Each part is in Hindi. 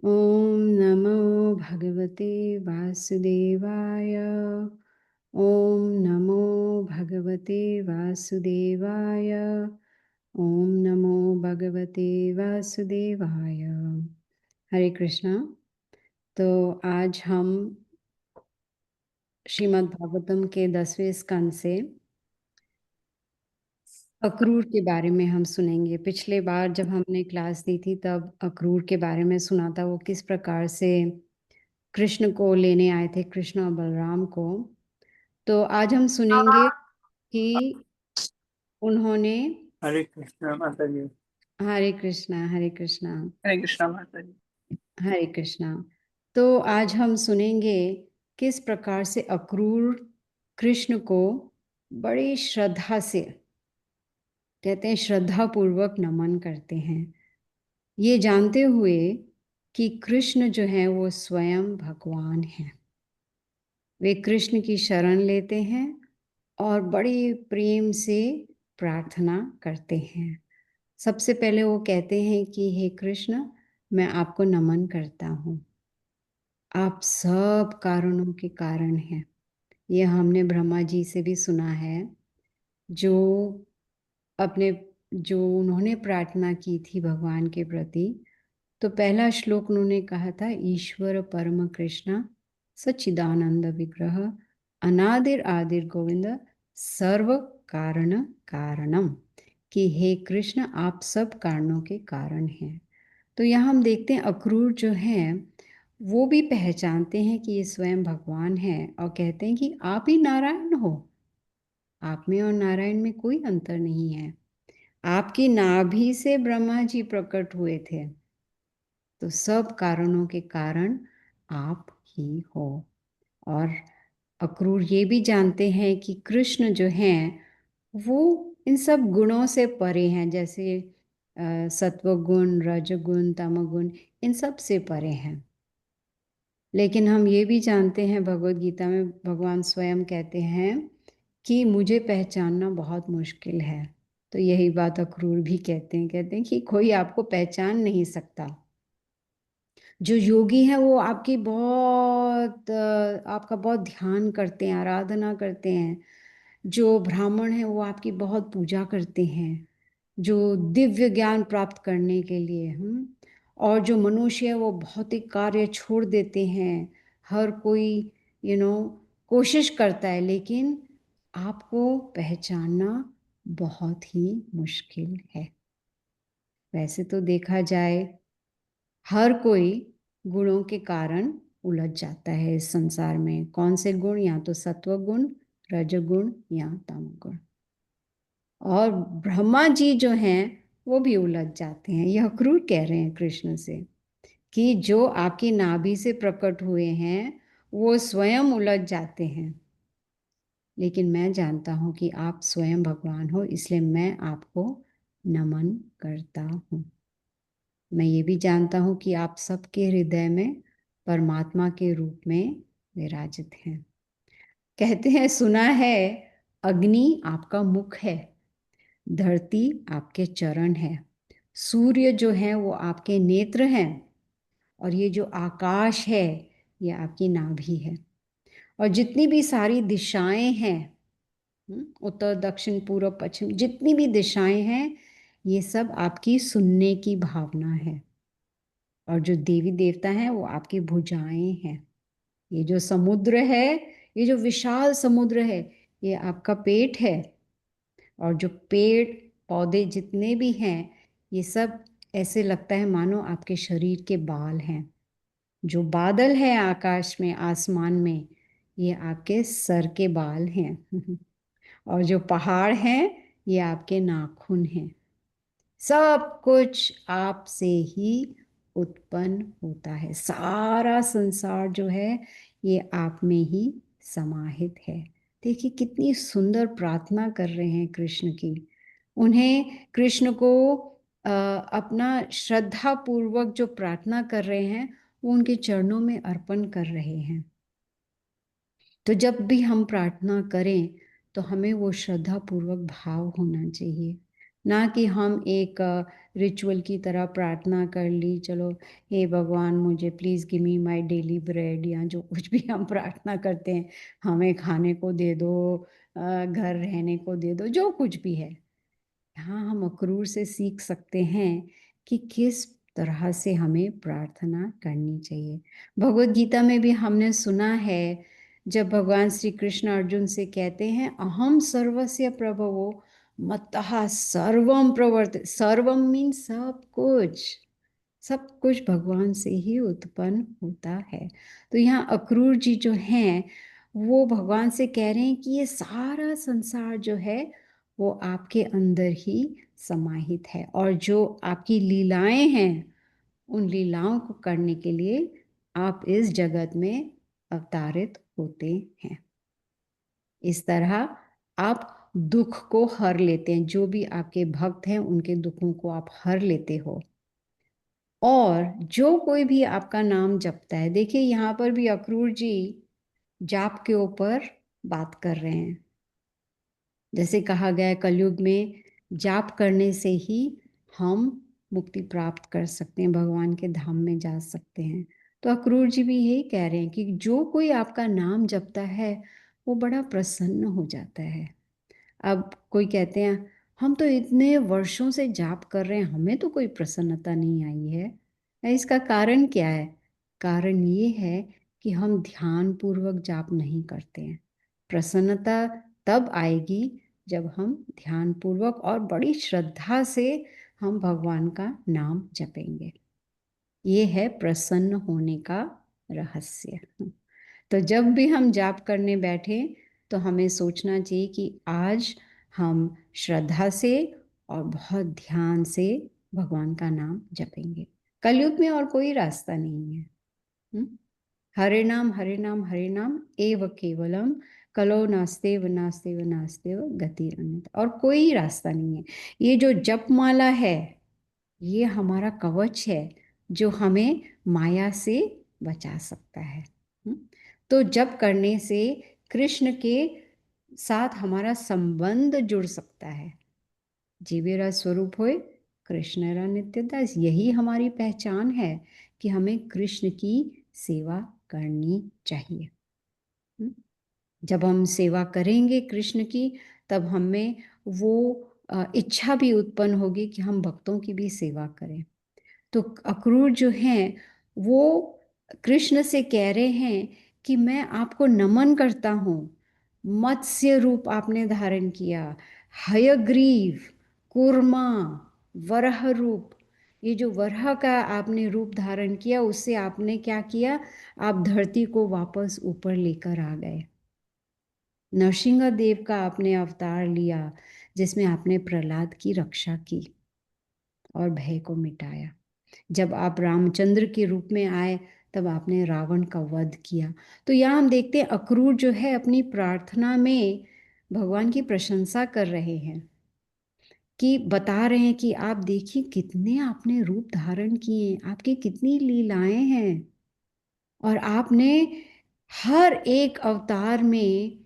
ॐ नमो भगवते वासुदेवाय। ॐ नमो भगवते वासुदेवाय। ॐ नमो भगवते वासुदेवाय। हरे कृष्णा। तो आज हम श्रीमद् भागवतम के 10वें स्कंद से अक्रूर के बारे में हम सुनेंगे। पिछले बार जब हमने क्लास दी थी तब अक्रूर के बारे में सुना था, वो किस प्रकार से कृष्ण को लेने आए थे, कृष्ण और बलराम को। तो आज हम सुनेंगे कि उन्होंने हरे कृष्णा माता जी। हरे कृष्णा हरे कृष्णा हरे कृष्णा माता जी। हरे कृष्णा। तो आज हम सुनेंगे किस प्रकार से अक्रूर कृष्ण को बड़ी श्रद्धा से, कहते हैं श्रद्धा पूर्वक नमन करते हैं, ये जानते हुए कि कृष्ण जो है वो स्वयं भगवान है। वे कृष्ण की शरण लेते हैं और बड़े प्रेम से प्रार्थना करते हैं। सबसे पहले वो कहते हैं कि हे कृष्ण, मैं आपको नमन करता हूँ, आप सब कारणों के कारण हैं। ये हमने ब्रह्मा जी से भी सुना है, जो अपने जो उन्होंने प्रार्थना की थी भगवान के प्रति। तो पहला श्लोक उन्होंने कहा था, ईश्वर परम कृष्ण सच्चिदानंद विग्रह अनादिर आदिर गोविंद सर्व कारण कारणम, कि हे कृष्ण आप सब कारणों के कारण हैं। तो यहाँ हम देखते हैं अक्रूर जो हैं वो भी पहचानते हैं कि ये स्वयं भगवान है और कहते हैं कि आप ही नारायण हो, आप में और नारायण में कोई अंतर नहीं है, आपकी नाभि से ब्रह्मा जी प्रकट हुए थे, तो सब कारणों के कारण आप ही हो। और अक्रूर ये भी जानते हैं कि कृष्ण जो हैं वो इन सब गुणों से परे हैं, जैसे सत्वगुण, रजगुण, तमगुण, इन सब से परे हैं। लेकिन हम ये भी जानते हैं, भगवत गीता में भगवान स्वयं कहते हैं कि मुझे पहचानना बहुत मुश्किल है। तो यही बात अक्रूर भी कहते हैं कि कोई आपको पहचान नहीं सकता। जो योगी हैं वो आपकी बहुत आपका बहुत ध्यान करते हैं, आराधना करते हैं। जो ब्राह्मण हैं वो आपकी बहुत पूजा करते हैं, जो दिव्य ज्ञान प्राप्त करने के लिए हम। और जो मनुष्य है वो भौतिक कार्य छोड़ देते हैं। हर कोई कोशिश करता है, लेकिन आपको पहचानना बहुत ही मुश्किल है। वैसे तो देखा जाए हर कोई गुणों के कारण उलझ जाता है इस संसार में। कौन से गुण? या तो सत्व गुण, रजगुण या तमगुण। और ब्रह्मा जी जो हैं वो भी उलझ जाते हैं। यह क्रूर कह रहे हैं कृष्ण से कि जो आपकी नाभि से प्रकट हुए हैं वो स्वयं उलझ जाते हैं, लेकिन मैं जानता हूं कि आप स्वयं भगवान हो, इसलिए मैं आपको नमन करता हूं। मैं ये भी जानता हूं कि आप सबके हृदय में परमात्मा के रूप में विराजित हैं। कहते हैं, सुना है अग्नि आपका मुख है, धरती आपके चरण है, सूर्य जो है वो आपके नेत्र हैं, और ये जो आकाश है ये आपकी नाभि है। और जितनी भी सारी दिशाएं हैं, उत्तर दक्षिण पूर्व पश्चिम, जितनी भी दिशाएं हैं, ये सब आपकी सुनने की भावना है। और जो देवी देवता हैं वो आपकी भुजाएं हैं। ये जो समुद्र है, ये जो विशाल समुद्र है, ये आपका पेट है। और जो पेड़ पौधे जितने भी हैं, ये सब ऐसे लगता है मानो आपके शरीर के बाल हैं। जो बादल है आकाश में, आसमान में, ये आपके सर के बाल हैं। और जो पहाड़ हैं ये आपके नाखून हैं। सब कुछ आपसे ही उत्पन्न होता है। सारा संसार जो है ये आप में ही समाहित है। देखिए कितनी सुंदर प्रार्थना कर रहे हैं कृष्ण की। उन्हें कृष्ण को अपना श्रद्धा पूर्वक जो प्रार्थना कर रहे हैं वो उनके चरणों में अर्पण कर रहे हैं। तो जब भी हम प्रार्थना करें तो हमें वो श्रद्धा पूर्वक भाव होना चाहिए। ना कि हम एक रिचुअल की तरह प्रार्थना कर ली, चलो हे भगवान मुझे please give me my daily bread, या जो कुछ भी हम प्रार्थना करते हैं, हमें खाने को दे दो, घर रहने को दे दो, जो कुछ भी है। हाँ, हम अक्रूर से सीख सकते हैं कि किस तरह से हमें प्रार्थना करनी चाहिए। भगवत गीता में भी हमने सुना है, जब भगवान श्री कृष्ण अर्जुन से कहते हैं अहम सर्वस्य प्रभवो मत्तः सर्वम प्रवर्त, सर्वम मीन सब कुछ, सब कुछ भगवान से ही उत्पन्न होता है। तो यहाँ अक्रूर जी जो हैं वो भगवान से कह रहे हैं कि ये सारा संसार जो है वो आपके अंदर ही समाहित है, और जो आपकी लीलाएं हैं उन लीलाओं को करने के लिए आप इस जगत में अवतारित होते हैं। इस तरह आप दुख को हर लेते हैं, जो भी आपके भक्त हैं उनके दुखों को आप हर लेते हो। और जो कोई भी आपका नाम जपता है, देखिए यहाँ पर भी अक्रूर जी जाप के ऊपर बात कर रहे हैं। जैसे कहा गया है कलयुग में जाप करने से ही हम मुक्ति प्राप्त कर सकते हैं, भगवान के धाम में जा सकते हैं। तो अक्रूर जी भी यही कह रहे हैं कि जो कोई आपका नाम जपता है वो बड़ा प्रसन्न हो जाता है। अब कोई कहते हैं हम तो इतने वर्षों से जाप कर रहे हैं, हमें तो कोई प्रसन्नता नहीं आई है। इसका कारण क्या है? कारण ये है कि हम ध्यान पूर्वक जाप नहीं करते हैं। प्रसन्नता तब आएगी जब हम ध्यान पूर्वक और बड़ी श्रद्धा से हम भगवान का नाम जपेंगे। ये है प्रसन्न होने का रहस्य। तो जब भी हम जाप करने बैठे तो हमें सोचना चाहिए कि आज हम श्रद्धा से और बहुत ध्यान से भगवान का नाम जपेंगे। कलयुग में और कोई रास्ता नहीं है। हरे नाम हरे नाम एव केवलम, कलो नास्तेव नास्तेव नास्तेव गति अन्यथा, और कोई रास्ता नहीं है। ये जो जप माला है ये हमारा कवच है जो हमें माया से बचा सकता है। तो जप करने से कृष्ण के साथ हमारा संबंध जुड़ सकता है। जीवेरा स्वरूप होए कृष्णरा नित्य दास, यही हमारी पहचान है कि हमें कृष्ण की सेवा करनी चाहिए। जब हम सेवा करेंगे कृष्ण की तब हमें वो इच्छा भी उत्पन्न होगी कि हम भक्तों की भी सेवा करें। तो अक्रूर जो हैं वो कृष्ण से कह रहे हैं कि मैं आपको नमन करता हूँ, मत्स्य रूप आपने धारण किया, हयग्रीव, कूर्मा, वराह रूप, ये जो वराह का आपने रूप धारण किया उससे आपने क्या किया, आप धरती को वापस ऊपर लेकर आ गए। नरसिंह देव का आपने अवतार लिया जिसमें आपने प्रहलाद की रक्षा की और भय को मिटाया। जब आप रामचंद्र के रूप में आए तब आपने रावण का वध किया। तो यहाँ हम देखते हैं अक्रूर जो है अपनी प्रार्थना में भगवान की प्रशंसा कर रहे हैं, कि बता रहे हैं कि आप देखिए कितने आपने रूप धारण किए, आपकी कितनी लीलाएं हैं, और आपने हर एक अवतार में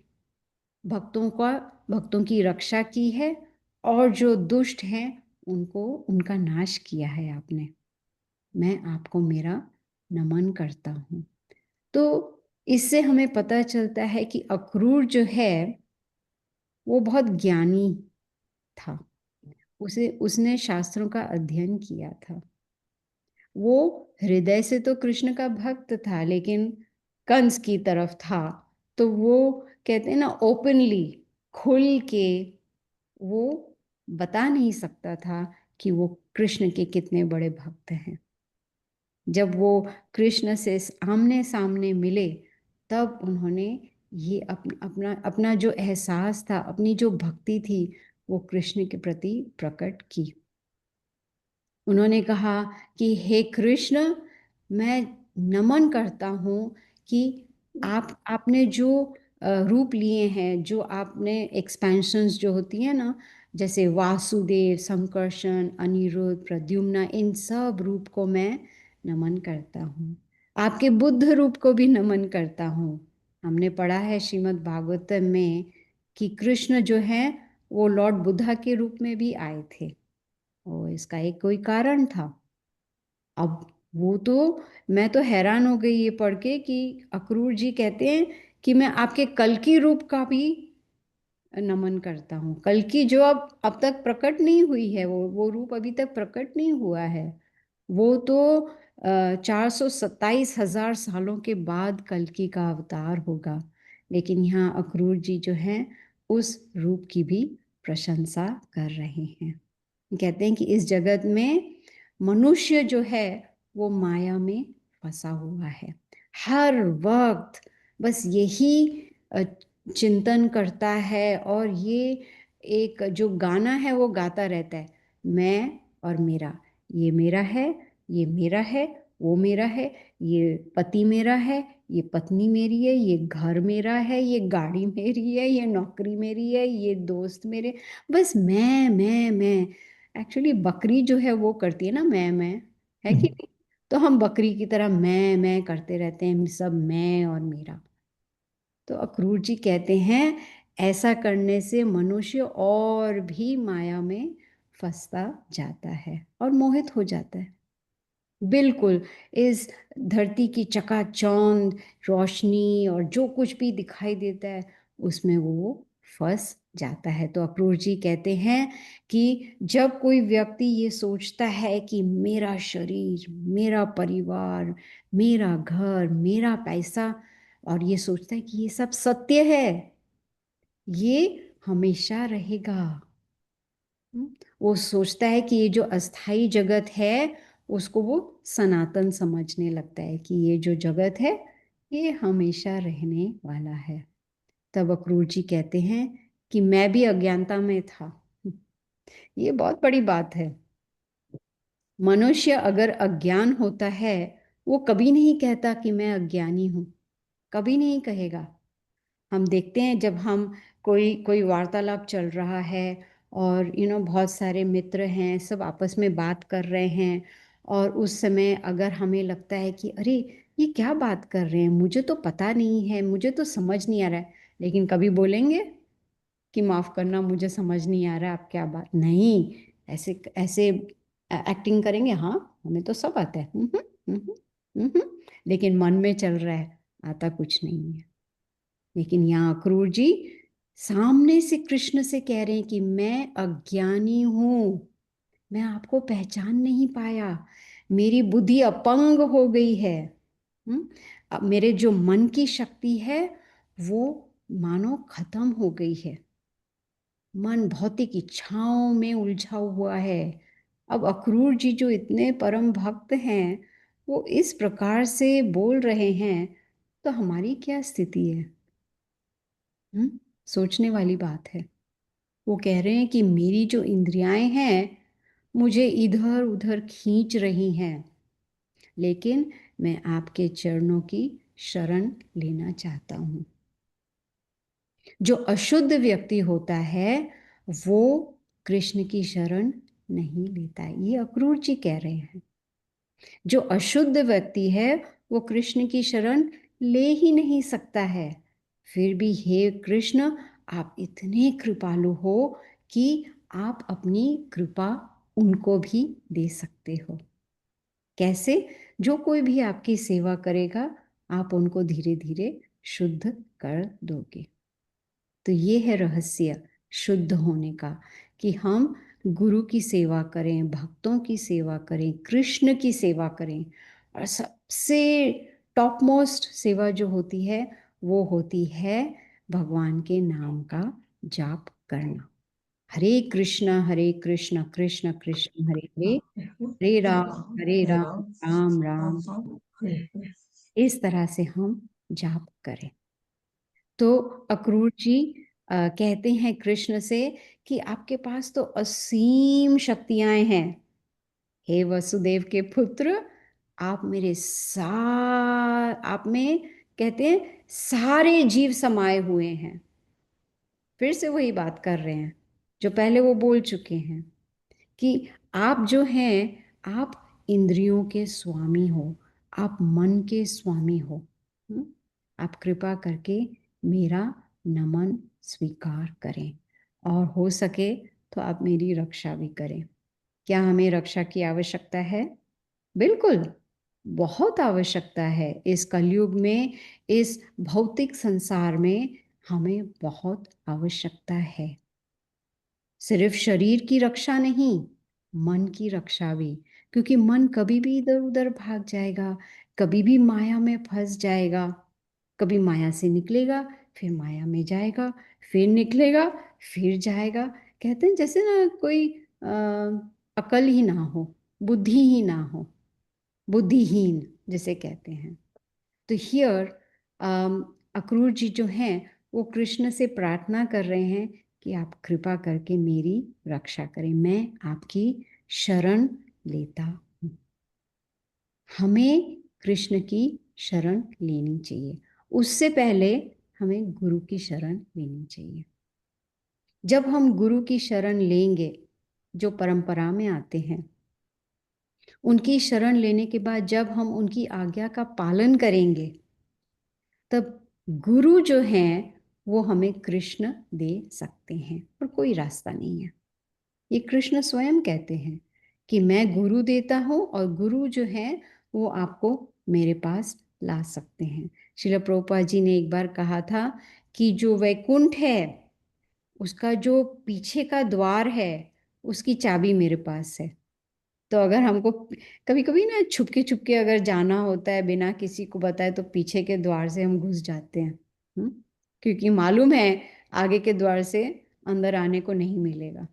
भक्तों की रक्षा की है, और जो दुष्ट हैं उनको उनका नाश किया है आपने। मैं आपको मेरा नमन करता हूँ। तो इससे हमें पता चलता है कि अक्रूर जो है वो बहुत ज्ञानी था। उसे उसने शास्त्रों का अध्ययन किया था। वो हृदय से तो कृष्ण का भक्त था लेकिन कंस की तरफ था, तो वो कहते हैं ना ओपनली, खुल के वो बता नहीं सकता था कि वो कृष्ण के कितने बड़े भक्त हैं। जब वो कृष्ण से आमने सामने मिले तब उन्होंने ये अपना अपना जो एहसास था, अपनी जो भक्ति थी वो कृष्ण के प्रति प्रकट की। उन्होंने कहा कि हे कृष्ण, मैं नमन करता हूँ कि आपने जो रूप लिए हैं, जो आपने एक्सपेंशंस जो होती हैं ना, जैसे वासुदेव, संकर्षण, अनिरुद्ध, प्रद्युम्ना, इन सब रूप को मैं नमन करता हूँ। आपके बुद्ध रूप को भी नमन करता हूँ। हमने पढ़ा है श्रीमद् भागवतम में कि कृष्ण जो है वो लॉर्ड बुद्धा के रूप में भी आए थे, और इसका एक कोई कारण था। अब वो तो, मैं तो हैरान हो गई ये पढ़ के कि अक्रूर जी कहते हैं कि मैं आपके कल की रूप का भी नमन करता हूँ। कल की जो अब तक प्रकट नहीं हुई है, वो रूप अभी तक प्रकट नहीं हुआ है। वो तो 427,000 सालों के बाद कल्कि का अवतार होगा। लेकिन यहाँ अक्रूर जी जो हैं उस रूप की भी प्रशंसा कर रहे हैं। कहते हैं कि इस जगत में मनुष्य जो है वो माया में फंसा हुआ है, हर वक्त बस यही चिंतन करता है, और ये एक जो गाना है वो गाता रहता है, मैं और मेरा, ये मेरा है, ये मेरा है, वो मेरा है, ये पति मेरा है, ये पत्नी मेरी है, ये घर मेरा है, ये गाड़ी मेरी है, ये नौकरी मेरी है, ये दोस्त मेरे, बस मैं। एक्चुअली बकरी जो है वो करती है ना मैं, है कि नहीं? तो हम बकरी की तरह मैं करते रहते हैं, सब मैं और मेरा। तो अक्रूर जी कहते हैं ऐसा करने से मनुष्य और भी माया में फंसता जाता है और मोहित हो जाता है। बिल्कुल, इस धरती की चकाचौंध रोशनी और जो कुछ भी दिखाई देता है उसमें वो फंस जाता है। तो अक्रूर जी कहते हैं कि जब कोई व्यक्ति ये सोचता है कि मेरा शरीर, मेरा परिवार, मेरा घर, मेरा पैसा, और ये सोचता है कि ये सब सत्य है, ये हमेशा रहेगा। वो सोचता है कि ये जो अस्थाई जगत है उसको वो सनातन समझने लगता है कि ये जो जगत है ये हमेशा रहने वाला है। तब अक्रूर जी कहते हैं कि मैं भी अज्ञानता में था। ये बहुत बड़ी बात है। मनुष्य अगर अज्ञान होता है वो कभी नहीं कहता कि मैं अज्ञानी हूँ, कभी नहीं कहेगा। हम देखते हैं जब हम कोई कोई वार्तालाप चल रहा है और बहुत सारे मित्र हैं, सब आपस में बात कर रहे हैं, और उस समय अगर हमें लगता है कि अरे ये क्या बात कर रहे हैं, मुझे तो पता नहीं है, मुझे तो समझ नहीं आ रहा है, लेकिन कभी बोलेंगे कि माफ़ करना मुझे समझ नहीं आ रहा है, आप क्या बात, नहीं, ऐसे ऐसे एक्टिंग करेंगे, हाँ हमें तो सब आता है, लेकिन मन में चल रहा है, आता कुछ नहीं है। लेकिन यहाँ अक्रूर जी सामने से कृष्ण से कह रहे हैं कि मैं अज्ञानी हूं, मैं आपको पहचान नहीं पाया, मेरी बुद्धि अपंग हो गई है। अब मेरे जो मन की शक्ति है वो मानो खत्म हो गई है, मन भौतिक इच्छाओं में उलझा हुआ है। अब अक्रूर जी जो इतने परम भक्त हैं वो इस प्रकार से बोल रहे हैं, तो हमारी क्या स्थिति है? सोचने वाली बात है। वो कह रहे हैं कि मेरी जो इंद्रियाएं हैं मुझे इधर उधर खींच रही हैं, लेकिन मैं आपके चरणों की शरण लेना चाहता हूँ। जो अशुद्ध व्यक्ति होता है वो कृष्ण की शरण नहीं लेता है, ये अक्रूर जी कह रहे हैं। जो अशुद्ध व्यक्ति है वो कृष्ण की शरण ले ही नहीं सकता है। फिर भी हे कृष्ण, आप इतने कृपालु हो कि आप अपनी कृपा उनको भी दे सकते हो। कैसे? जो कोई भी आपकी सेवा करेगा आप उनको धीरे धीरे शुद्ध कर दोगे। तो ये है रहस्य शुद्ध होने का, कि हम गुरु की सेवा करें, भक्तों की सेवा करें, कृष्ण की सेवा करें, और सबसे टॉप मोस्ट सेवा जो होती है वो होती है भगवान के नाम का जाप करना। हरे कृष्ण कृष्ण कृष्ण हरे हरे, हरे राम राम राम, इस तरह से हम जाप करें। तो अक्रूर जी कहते हैं कृष्ण से कि आपके पास तो असीम शक्तियां हैं, हे वसुदेव के पुत्र, आप मेरे आप में, कहते हैं, सारे जीव समाये हुए हैं। फिर से वही बात कर रहे हैं जो पहले वो बोल चुके हैं कि आप जो हैं आप इंद्रियों के स्वामी हो, आप मन के स्वामी हो। आप कृपा करके मेरा नमन स्वीकार करें। और हो सके तो आप मेरी रक्षा भी करें। क्या हमें रक्षा की आवश्यकता है? बिल्कुल, बहुत आवश्यकता है। इस कलयुग में, इस भौतिक संसार में हमें बहुत आवश्यकता है। सिर्फ शरीर की रक्षा नहीं, मन की रक्षा भी, क्योंकि मन कभी भी इधर उधर भाग जाएगा, कभी भी माया में फंस जाएगा। कभी माया से निकलेगा, फिर माया में जाएगा, फिर निकलेगा, फिर जाएगा। कहते हैं जैसे ना कोई अकल ही ना हो, बुद्धि ही ना हो, बुद्धिहीन जिसे कहते हैं। तो हियर अक्रूर जी जो हैं वो कृष्ण से प्रार्थना कर रहे हैं कि आप कृपा करके मेरी रक्षा करें, मैं आपकी शरण लेता हूँ। हमें कृष्ण की शरण लेनी चाहिए। उससे पहले हमें गुरु की शरण लेनी चाहिए। जब हम गुरु की शरण लेंगे, जो परंपरा में आते हैं, उनकी शरण लेने के बाद जब हम उनकी आज्ञा का पालन करेंगे, तब गुरु जो हैं वो हमें कृष्ण दे सकते हैं, और कोई रास्ता नहीं है। ये कृष्ण स्वयं कहते हैं कि मैं गुरु देता हूँ, और गुरु जो है वो आपको मेरे पास ला सकते हैं। श्रील प्रभुपाद जी ने एक बार कहा था कि जो वैकुंठ है उसका जो पीछे का द्वार है, उसकी चाबी मेरे पास है। तो अगर हमको कभी कभी ना छुपके छुपके अगर जाना होता है बिना किसी को बताए, तो पीछे के द्वार से हम घुस जाते हैं। हम्म? क्योंकि मालूम है आगे के द्वार से अंदर आने को नहीं मिलेगा।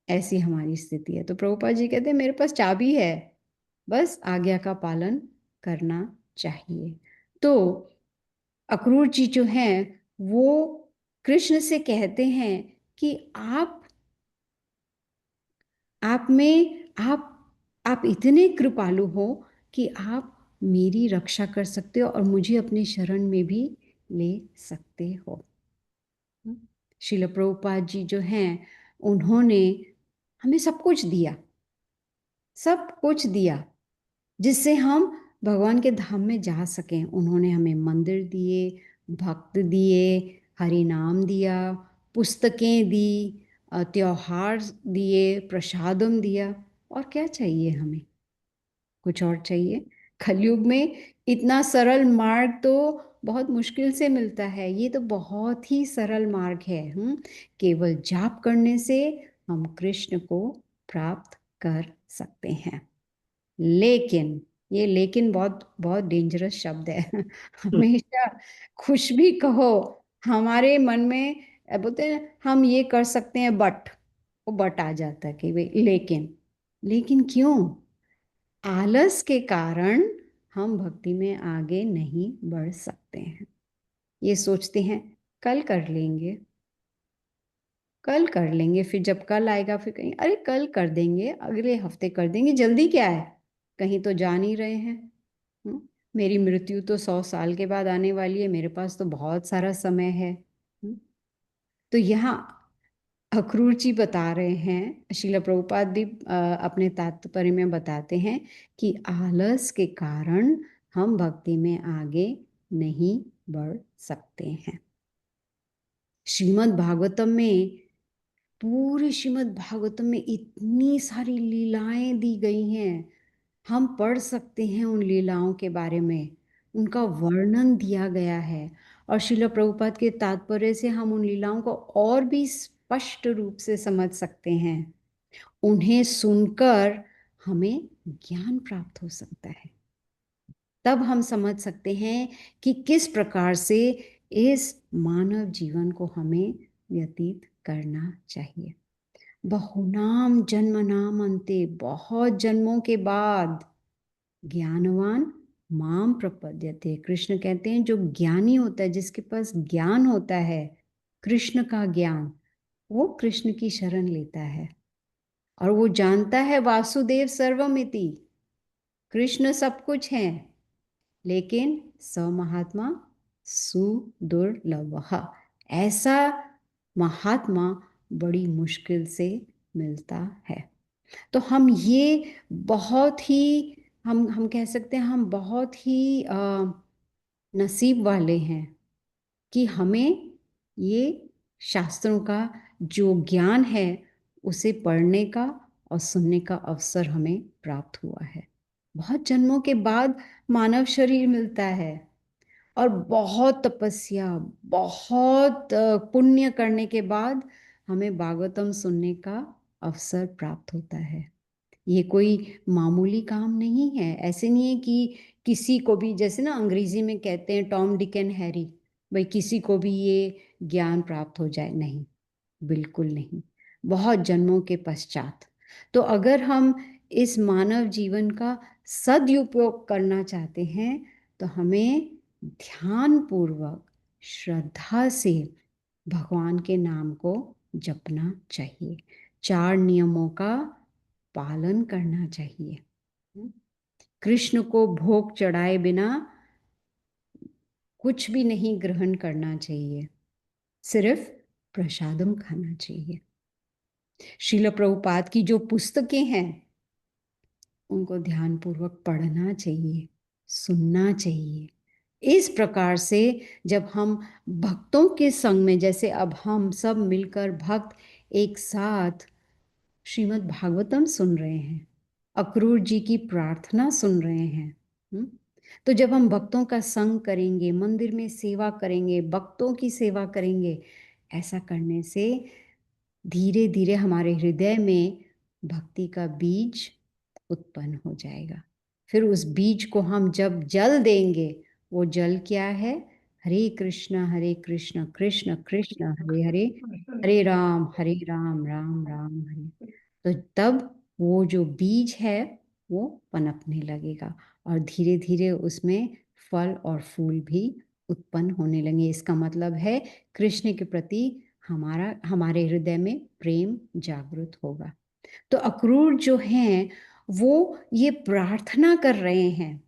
ऐसी हमारी स्थिति है। तो प्रभुपाद जी कहते हैं मेरे पास चाबी है, बस आज्ञा का पालन करना चाहिए। तो अक्रूर जी जो हैं वो कृष्ण से कहते हैं कि आप में आप इतने कृपालु हो कि आप मेरी रक्षा कर सकते हो और मुझे अपने शरण में भी ले सकते हो। श्रील प्रभुपाद जी जो हैं उन्होंने हमें सब कुछ दिया, सब कुछ दिया जिससे हम भगवान के धाम में जा सकें। उन्होंने हमें मंदिर दिए, भक्त दिए, हरि नाम दिया, पुस्तकें दी, त्योहार दिए, प्रसादम दिया। और क्या चाहिए हमें? कुछ और चाहिए? कलयुग में इतना सरल मार्ग तो बहुत मुश्किल से मिलता है। ये तो बहुत ही सरल मार्ग है। केवल जाप करने से हम कृष्ण को प्राप्त कर सकते हैं। लेकिन ये लेकिन बहुत बहुत डेंजरस शब्द है। हमेशा खुश भी कहो, हमारे मन में बोलते हैं हम ये कर सकते हैं, बट वो बट आ जाता है कि भाई लेकिन, लेकिन क्यों? आलस के कारण हम भक्ति में आगे नहीं बढ़ सकते हैं। ये सोचते हैं कल कर लेंगे, कल कर लेंगे, फिर जब कल आएगा फिर कहेंगे अरे कल कर देंगे, अगले हफ्ते कर देंगे, जल्दी क्या है, कहीं तो जा नहीं रहे हैं। हम्म? मेरी मृत्यु तो 100 साल के बाद आने वाली है, मेरे पास तो बहुत सारा समय है। तो यहाँ अक्रूर जी बता रहे हैं, श्रील प्रभुपाद भी अपने तात्पर्य में बताते हैं कि आलस के कारण हम भक्ति में आगे नहीं बढ़ सकते हैं। श्रीमद् भागवतम में, पूरे श्रीमद् भागवतम में इतनी सारी लीलाएं दी गई हैं। हम पढ़ सकते हैं उन लीलाओं के बारे में, उनका वर्णन दिया गया है। और श्रील प्रभुपाद के तात्पर्य से हम उन लीलाओं को और भी स्पष्ट रूप से समझ सकते हैं। उन्हें सुनकर हमें ज्ञान प्राप्त हो सकता है। तब हम समझ सकते हैं कि किस प्रकार से इस मानव जीवन को हमें व्यतीत करना चाहिए। बहुनाम जन्म नाम अंते, बहुत जन्मों के बाद ज्ञानवान माम प्रपद्यते। कृष्ण कहते हैं जो ज्ञानी होता है, जिसके पास ज्ञान होता है, कृष्ण का ज्ञान, वो कृष्ण की शरण लेता है। और वो जानता है वासुदेव सर्वमिति, कृष्ण सब कुछ है, लेकिन स महात्मा सुदुर्लभ, ऐसा महात्मा बड़ी मुश्किल से मिलता है। तो हम ये बहुत ही, हम कह सकते हैं हम बहुत ही नसीब वाले हैं कि हमें ये शास्त्रों का जो ज्ञान है उसे पढ़ने का और सुनने का अवसर हमें प्राप्त हुआ है। बहुत जन्मों के बाद मानव शरीर मिलता है और बहुत तपस्या, बहुत पुण्य करने के बाद हमें भागवतम सुनने का अवसर प्राप्त होता है। ये कोई मामूली काम नहीं है। ऐसे नहीं है कि किसी को भी, जैसे ना अंग्रेजी में कहते हैं टॉम डिक एंड हैरी, भाई किसी को भी ये ज्ञान प्राप्त हो जाए, नहीं, बिल्कुल नहीं, बहुत जन्मों के पश्चात। तो अगर हम इस मानव जीवन का सदुपयोग करना चाहते हैं तो हमें ध्यान पूर्वक श्रद्धा से भगवान के नाम को जपना चाहिए, 4 नियमों का पालन करना चाहिए। कृष्ण को भोग चढ़ाए बिना कुछ भी नहीं ग्रहण करना चाहिए, सिर्फ प्रसादम खाना चाहिए। श्रील प्रभुपाद की जो पुस्तकें हैं उनको ध्यानपूर्वक पढ़ना चाहिए, सुनना चाहिए। इस प्रकार से जब हम भक्तों के संग में, जैसे अब हम सब मिलकर भक्त एक साथ श्रीमद् भागवतम सुन रहे हैं, अक्रूर जी की प्रार्थना सुन रहे हैं, तो जब हम भक्तों का संग करेंगे, मंदिर में सेवा करेंगे, भक्तों की सेवा करेंगे, ऐसा करने से धीरे धीरे हमारे हृदय में भक्ति का बीज उत्पन्न हो जाएगा। फिर उस बीज को हम जब जल देंगे, वो जल क्या है? हरे कृष्ण कृष्ण कृष्ण हरे हरे, हरे राम राम राम हरे। तो तब वो जो बीज है वो पनपने लगेगा और धीरे धीरे उसमें फल और फूल भी उत्पन्न होने लगे। इसका मतलब है कृष्ण के प्रति हमारे हृदय में प्रेम जागृत होगा। तो अक्रूर जो हैं वो ये प्रार्थना कर रहे हैं,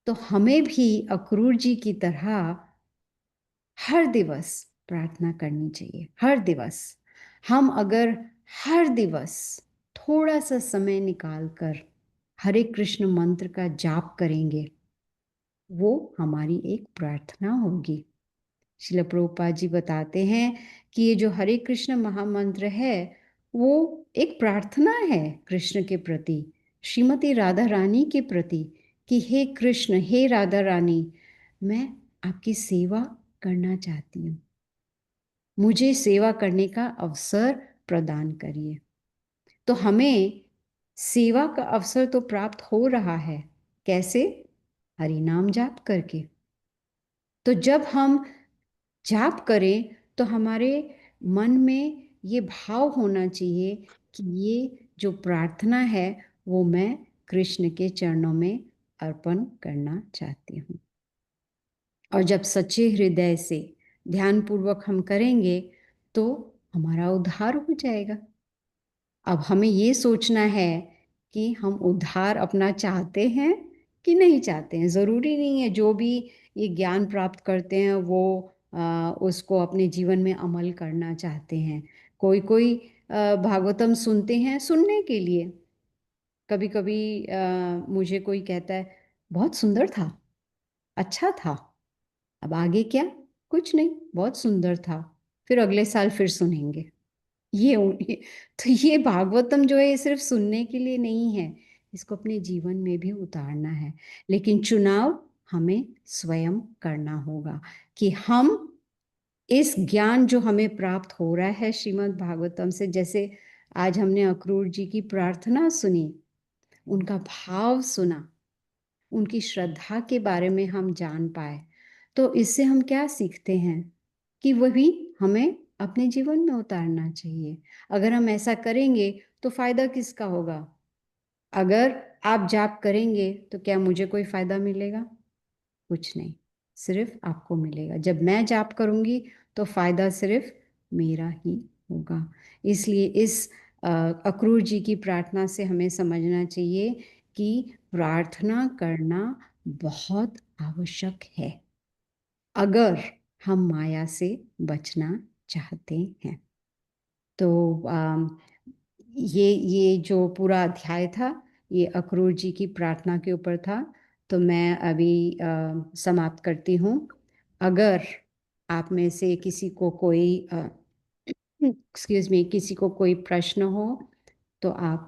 तो हमें भी अक्रूर जी की तरह हर दिवस प्रार्थना करनी चाहिए। हर दिवस हम अगर हर दिवस थोड़ा सा समय निकालकर हरे कृष्ण मंत्र का जाप करेंगे, वो हमारी एक प्रार्थना होगी। श्रील प्रभुपाद जी बताते हैं कि ये जो हरे कृष्ण महामंत्र है वो एक प्रार्थना है कृष्ण के प्रति, श्रीमती राधा रानी के प्रति, कि हे कृष्ण, हे राधा रानी, मैं आपकी सेवा करना चाहती हूँ, मुझे सेवा करने का अवसर प्रदान करिए। तो हमें सेवा का अवसर तो प्राप्त हो रहा है, कैसे? हरि नाम जाप करके। तो जब हम जाप करें तो हमारे मन में ये भाव होना चाहिए कि ये जो प्रार्थना है वो मैं कृष्ण के चरणों में अर्पण करना चाहती हूँ। और जब सच्चे हृदय से ध्यानपूर्वक हम करेंगे तो हमारा उद्धार हो जाएगा। अब हमें ये सोचना है कि हम उद्धार अपना चाहते हैं कि नहीं चाहते हैं। ज़रूरी नहीं है जो भी ये ज्ञान प्राप्त करते हैं वो उसको अपने जीवन में अमल करना चाहते हैं। कोई कोई भागवतम सुनते हैं सुनने के लिए। कभी कभी मुझे कोई कहता है बहुत सुंदर था, अच्छा था, अब आगे क्या? कुछ नहीं, बहुत सुंदर था, फिर अगले साल फिर सुनेंगे। तो ये भागवतम जो है ये सिर्फ सुनने के लिए नहीं है, इसको अपने जीवन में भी उतारना है। लेकिन चुनाव हमें स्वयं करना होगा कि हम इस ज्ञान जो हमें प्राप्त हो रहा है श्रीमद् भागवतम से, जैसे आज हमने अक्रूर जी की प्रार्थना सुनी, उनका भाव सुना, उनकी श्रद्धा के बारे में हम जान पाए, तो इससे हम क्या सीखते हैं कि वही हमें अपने जीवन में उतारना चाहिए। अगर हम ऐसा करेंगे तो फायदा किसका होगा? अगर आप जाप करेंगे तो क्या मुझे कोई फायदा मिलेगा? कुछ नहीं, सिर्फ आपको मिलेगा। जब मैं जाप करूंगी तो फायदा सिर्फ मेरा ही होगा। इसलिए इस अक्रूर जी की प्रार्थना से हमें समझना चाहिए कि प्रार्थना करना बहुत आवश्यक है अगर हम माया से बचना चाहते हैं। तो ये जो पूरा अध्याय था ये अक्रूर जी की प्रार्थना के ऊपर था। तो मैं अभी समाप्त करती हूँ। अगर आप में से किसी को कोई एक्सक्यूज़ मी, किसी को कोई प्रश्न हो तो आप